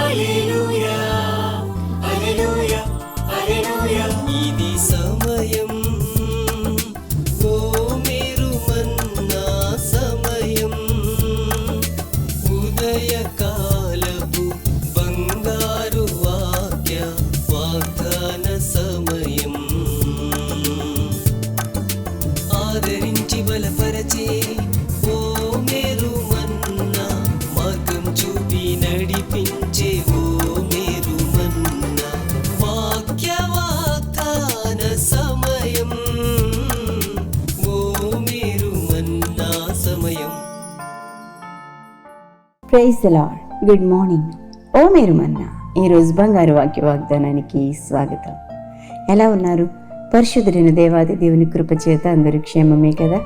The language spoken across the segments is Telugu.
హల్లెలూయా హల్లెలూయా హల్లెలూయా. ఇది సమయం, ఓ మీరు మన్నా సమయం, ఉదయకాలపు బంగారు వాక్య వాగ్దాన సమయం. ఆదరించి బలపరచే ఓ మేరు మన్నా, మార్గం చూపి నడిపించే ఓ మేరు మన్నా, వాక్య వాగ్దాన సమయం, ఓ మేరు మన్నా సమయం. Praise the lord. Good morning. ఓ మీరు మన్నా, ఈరోజు బంగారు వాక్య వాగ్దానానికి స్వాగతం. ఎలా ఉన్నారు? పరిశుద్ధుడైన దేవాది దేవుని కృప చేత అందరూ క్షేమమే కదా?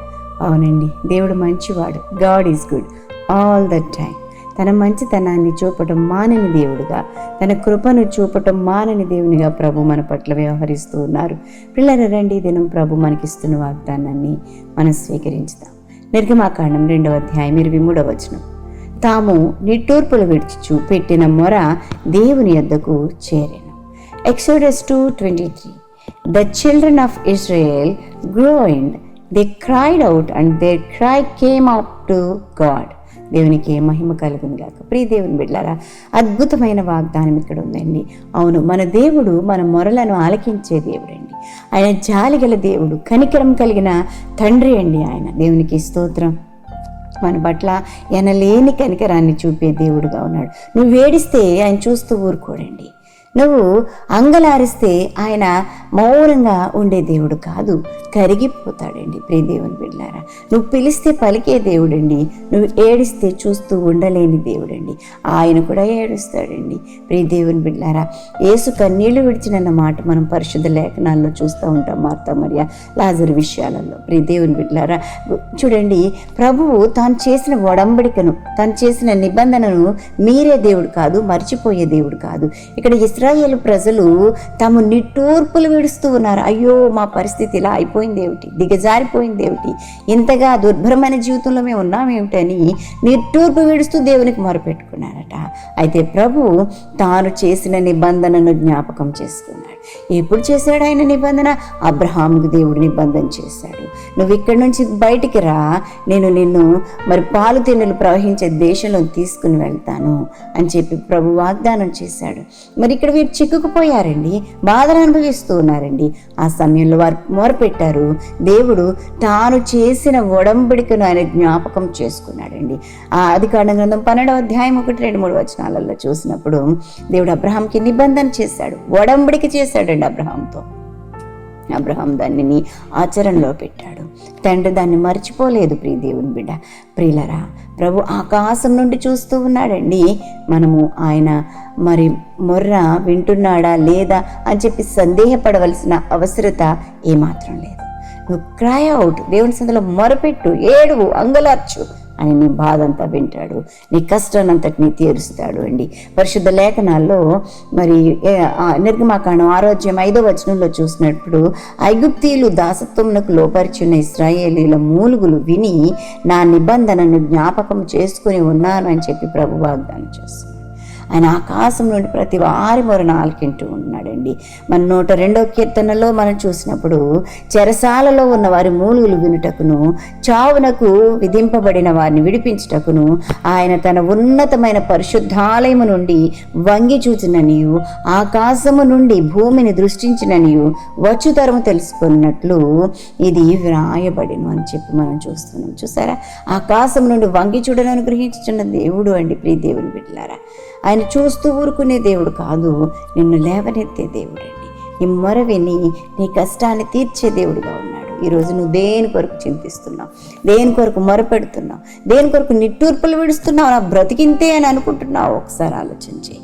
అవునండి, దేవుడు మంచివాడు. God is good all the time. తన మంచితనాన్ని చూపటం మానని దేవుడుగా, తన కృపను చూపటం మానని దేవునిగా ప్రభు మన పట్ల వ్యవహరిస్తూ ఉన్నారు. పిల్లల రండి, దినం ప్రభు మనకిస్తున్న వాగ్దానాన్ని మనం స్వీకరించుదాం. నిర్గమాకాండం 2వ అధ్యాయం 23వ వచనం. తాము నిట్టూర్పులు విడిచుచు పెట్టిన మొర దేవుని యొద్దకు చేరెను. Exodus 2:23. The children of Israel groaned, they cried out, and their cry came up to God. దేవునికి మహిమ కలుగును గాక. ప్రియ దేవుని బిడ్డలారా, అద్భుతమైన వాగ్దానం ఇక్కడ ఉందండి. అవును, మన దేవుడు మన మొరలను ఆలకించే దేవుడండి. ఆయన జాలిగల దేవుడు, కనికరం కలిగిన తండ్రి అండి ఆయన. దేవునికి స్తోత్రం. మన పట్ల ఎనలేని కనికరాన్ని చూపే దేవుడుగా ఉన్నాడు. నువ్వు వేడిస్తే ఆయన చూస్తూ ఊరుకోడండి. నువ్వు అంగలారిస్తే ఆయన మౌనంగా ఉండే దేవుడు కాదు, కరిగిపోతాడండి. ప్రియ దేవుని బిడ్డలారా, నువ్వు పిలిస్తే పలికే దేవుడండి. నువ్వు ఏడిస్తే చూస్తూ ఉండలేని దేవుడండి. ఆయన కూడా ఏడుస్తాడండి. ప్రియ దేవుని బిడ్డలారా, యేసు కన్నీళ్లు విడిచినన్న మాట మనం పరిశుద్ధ లేఖనాల్లో చూస్తూ ఉంటాం. మార్తా మరియ లాజరు విషయాలలో. ప్రియ దేవుని బిడ్డలారా, చూడండి, ప్రభువు తాను చేసిన ఒడంబడికను, తాను చేసిన నిబంధనను మీరే దేవుడు కాదు, మర్చిపోయే దేవుడు కాదు. ఇక్కడ ఇశ్రాయేలు ప్రజలు తాము నిట్టూర్పులు విడుస్తూ ఉన్నారు. అయ్యో, మా పరిస్థితి ఇలా అయిపోయింది ఏమిటి, దిగజారిపోయింది ఏమిటి, ఇంతగా దుర్భరమైన జీవితంలో మేము ఉన్నామేమిటని నిట్టూర్పు విడుస్తూ దేవునికి మొరపెట్టుకున్నారట. అయితే ప్రభు తాను చేసిన నిబంధనను జ్ఞాపకం చేసుకున్నాడు. ఎప్పుడు చేశాడు ఆయన నిబంధన? అబ్రహాముకు దేవుడు నిబంధన చేశాడు. నువ్వు ఇక్కడి నుంచి బయటికి రా, నేను నిన్ను మరి పాలు తేనెలు ప్రవహించే దేశంలో తీసుకుని వెళ్తాను అని చెప్పి ప్రభు వాగ్దానం చేశాడు. మరి ఇక్కడ వీరు చిక్కుకుపోయారండి, బాధను అనుభవిస్తూ ఉన్నారండి. ఆ సమయంలో వారు మొరపెట్టారు. దేవుడు తాను చేసిన ఒడంబడికను ఆయన జ్ఞాపకం చేసుకున్నాడండి. ఆ ఆదికాండం గ్రంథం 12వ అధ్యాయం 1-2-3 వచనాలలో చూసినప్పుడు దేవుడు అబ్రహాంకి నిబంధన చేశాడు, ఒడంబడిక చేశాడండి అబ్రహాంతో. అబ్రహాం దానిని ఆచరణలో పెట్టాడు. తండ్రి దాన్ని మర్చిపోలేదు. ప్రియ దేవుని బిడ్డ, ప్రియులరా, ప్రభు ఆకాశం నుండి చూస్తూ ఉన్నాడండి. మనము ఆయన మరి మొర్ర వింటున్నాడా లేదా అని చెప్పి సందేహపడవలసిన అవసరత ఏమాత్రం లేదు. నువ్వు క్రై అవుట్, దేవుని సందులో మొరపెట్టు, ఏడువు, అంగలార్చు, అని నీ బాధ అంతా వింటాడు, నీ కష్టాన్నంతటినీ తీరుస్తాడు అండి. పరిశుద్ధ లేఖనాల్లో మరి నిర్గమాకాండం 6వ అధ్యాయం 5వ వచనంలో చూసినప్పుడు, ఐగుప్తీయులు దాసత్వమునకు లోపరిచిన ఇశ్రాయేలీల మూలుగులు విని నా నిబంధనను జ్ఞాపకం చేసుకుని ఉన్నాను అని చెప్పి ప్రభు వాగ్దానం చేస్తున్నాడు. ఆయన ఆకాశం నుండి ప్రతి వారి మొరను ఆలకింటూ ఉన్నాడండి. మన 102వ కీర్తనలో మనం చూసినప్పుడు, చెరసాలలో ఉన్న వారి మూలుగులు వినుటకును, చావునకు విధింపబడిన వారిని విడిపించుటకును ఆయన తన ఉన్నతమైన పరిశుద్ధాలయము నుండి వంగి చూచిననియు, ఆకాశము నుండి భూమిని దృష్టించిననియు వచ్చుతరము తెలుసుకున్నట్లు ఇది వ్రాయబడిను అని చెప్పి మనం చూస్తున్నాం. చూసారా, ఆకాశం నుండి వంగి చూడను అనుగ్రహించుచున్న దేవుడు అండి. ప్రియ దేవుని బిడ్డలారా, ఆయన చూస్తూ ఊరుకునే దేవుడు కాదు, నిన్ను లేవనెత్తే దేవుడు అండి. నీ మొర విని నీ కష్టాన్ని తీర్చే దేవుడుగా ఉన్నాడు. ఈరోజు నువ్వు దేని కొరకు చింతిస్తున్నావు, దేని కొరకు మొరపెడుతున్నావు, దేని కొరకు నిట్టూర్పులు విడుస్తున్నావు, నా బ్రతికింతే అని అనుకుంటున్నావు, ఒకసారి ఆలోచించి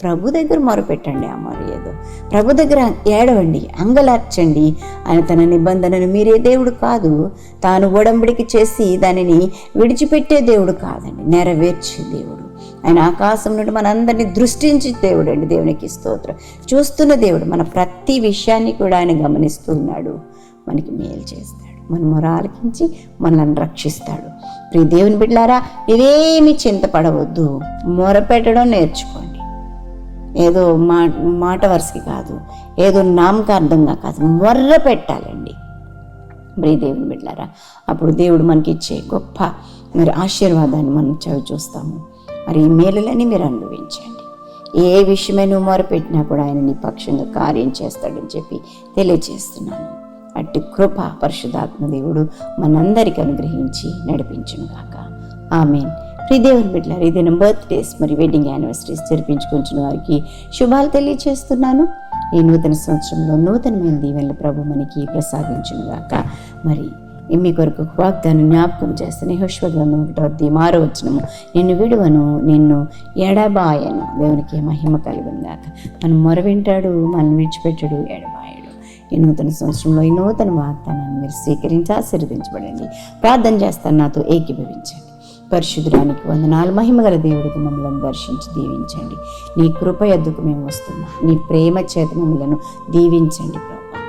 ప్రభు దగ్గర మొరపెట్టండి. ఆ మొర ఏదో ప్రభు దగ్గర ఏడవండి, అంగలార్చండి. ఆయన తన నిబంధనను మీరే దేవుడు కాదు, తాను ఒడంబడికి చేసి దానిని విడిచిపెట్టే దేవుడు కాదండి, నెరవేర్చే దేవుడు. ఆయన ఆకాశం నుండి మనందరినీ దృష్టించే దేవుడు అండి. దేవునికి స్తోత్రం. చూస్తున్న దేవుడు, మన ప్రతి విషయాన్ని కూడా ఆయన గమనిస్తూ ఉన్నాడు, మనకి మేలు చేస్తాడు, మన మొర ఆలకించి మనల్ని రక్షిస్తాడు. ప్రియ దేవుని బిడ్డలారా, ఇవేమీ చింతపడవద్దు, మొరపెట్టడం నేర్చుకోండి. ఏదో మాట వరుసకి కాదు, ఏదో నామకార్థంగా కాదు, మొర్ర పెట్టాలండి. మరి దేవుని బిడ్డలారా, అప్పుడు దేవుడు మనకి ఇచ్చే గొప్ప మరి ఆశీర్వాదాన్ని మనం చూస్తాము. మరి ఈ మేలులని మీరు అనుభవించండి. ఏ విషయమే నువ్వు మొరపెట్టినా కూడా ఆయన నీ పక్షంగా కార్యం చేస్తాడని చెప్పి తెలియజేస్తున్నాను. అట్టి కృప పరిశుద్ధాత్మ దేవుడు మనందరికీ అనుగ్రహించి నడిపించునుగాక. ఆమేన్. ప్రియ దేవుని బిడ్డలారా, ఇదే బర్త్డేస్ మరి వెడ్డింగ్ యానివర్సరీస్ జరిపించుకుంటున్న వారికి శుభాలు తెలియజేస్తున్నాను. ఈ నూతన సంవత్సరంలో నూతనమైన దీవెనలు ప్రభు మనకి ప్రసాదించునుగాక. మరి మీ కొరకు వాగ్దానం జ్ఞాపకం చేస్తాను. యెహోషువ గ్రంథం 1:6 నిన్ను విడువను, నిన్ను ఎడబాయను. దేవునికి మహిమ కలుగునుగాక. మనం మొరవింటాడు, మనం విడిచిపెట్టాడు, ఎడబాయడు. ఈ నూతన సంవత్సరంలో ఈ నూతన వాగ్దానాన్ని మీరు స్వీకరించి ఆశీర్వదించబడండి. ప్రార్థన చేస్తాను, నాతో ఏకీభవించండి. పరిశుద్ధురానికి వందనాలు. మహిమగల దేవుడికి మమ్మల్ని దర్శించి దీవించండి. నీ కృప ఎద్దుకు మేము వస్తున్నాం. నీ ప్రేమ చేత మమ్మలను దీవించండి ప్రభా.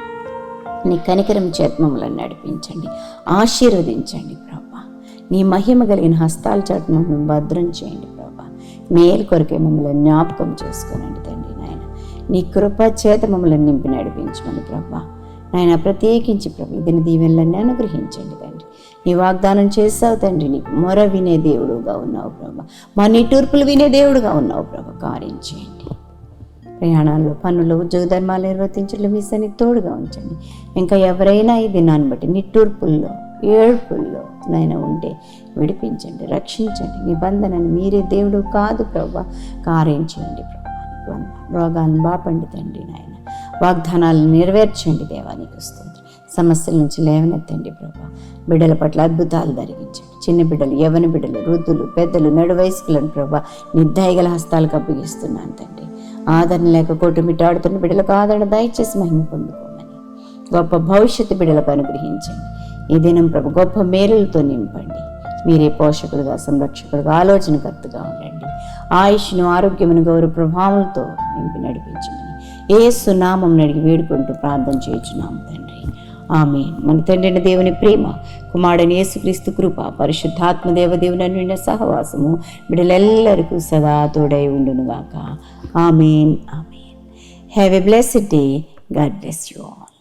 నీ కనికరం చేత మమ్మల్ని నడిపించండి, ఆశీర్వదించండి ప్రభా. నీ మహిమ కలిగిన హస్తాల చేత మమ్మల్ని భద్రం చేయండి ప్రభా. మేలు కొరకే మమ్మల్ని జ్ఞాపకం చేసుకోనండి తండ్రి. నాయన నీ కృప చేత మమ్మల్ని నింపి నడిపించమని ప్రభా. నాయన ప్రత్యేకించి ప్రభు దీని దీవెనలన్నీ అనుగ్రహించండి తండ్రి. నీ వాగ్దానం చేస్తావు తండ్రి. నీకు మొర వినే దేవుడుగా ఉన్నావు ప్రభా. మా నిట్టూర్పులు వినే దేవుడుగా ఉన్నావు ప్రభా. కార్యం చేయండి. ప్రయాణాల్లో, పనులు, ఉద్యోగ ధర్మాలు నిర్వర్తించడం మీ సన్ని తోడుగా ఉంచండి. ఇంకా ఎవరైనా ఈ దినాన్ని బట్టి నిట్టూర్పుల్లో, ఏడుపుల్లో నైనా ఉంటే విడిపించండి, రక్షించండి. నిబంధనని మీరే దేవుడు కాదు ప్రభా. కార్యం చేయండి ప్రభా. రోగాలను బాపండి తండ్రి. నాయన వాగ్దానాలను నెరవేర్చండి దేవానికి స్తోత్రం. సమస్యల నుంచి లేవనెత్తండి ప్రభా. బిడ్డల పట్ల అద్భుతాలు జరిగించండి. చిన్న బిడ్డలు, యవ్వన బిడ్డలు, వృద్ధులు, పెద్దలు, నడు వయస్కులను ప్రభా నిర్దయగల హస్తాలకు అప్పగిస్తున్నాను తండ్రి. ఆదరణ లేక కొట్టుమిట్టాడుతున్న బిడ్డలకు ఆదరణ దయచేసి మహిమ పొందుకోమని, గొప్ప భవిష్యత్తు బిడ్డలకు అనుగ్రహించండి. ఈ దినం ప్రభు గొప్ప మేలులతో నింపండి. మీరే పోషకుడుగా, సంరక్షకుడుగా, ఆలోచనకర్తగా ఉండండి. ఆయుష్ను, ఆరోగ్యమును, గౌరవ ప్రభావంతో నింపి నడిపించమని యేసు నామం అడిగి వేడుకుంటూ ప్రార్థన చేయుచున్నాము తండ్రి. ఆమేన్. మన తండ్రి దేవుని ప్రేమ, కుమారుడైన యేసుక్రీస్తు కృప, పరిశుద్ధాత్మ దేవుని అన్యోన్య సహవాసము బిడ్డలెల్లరికూ సదా తోడై ఉండునుగాక. Amen. Amen. Have a blessed day. God bless you all.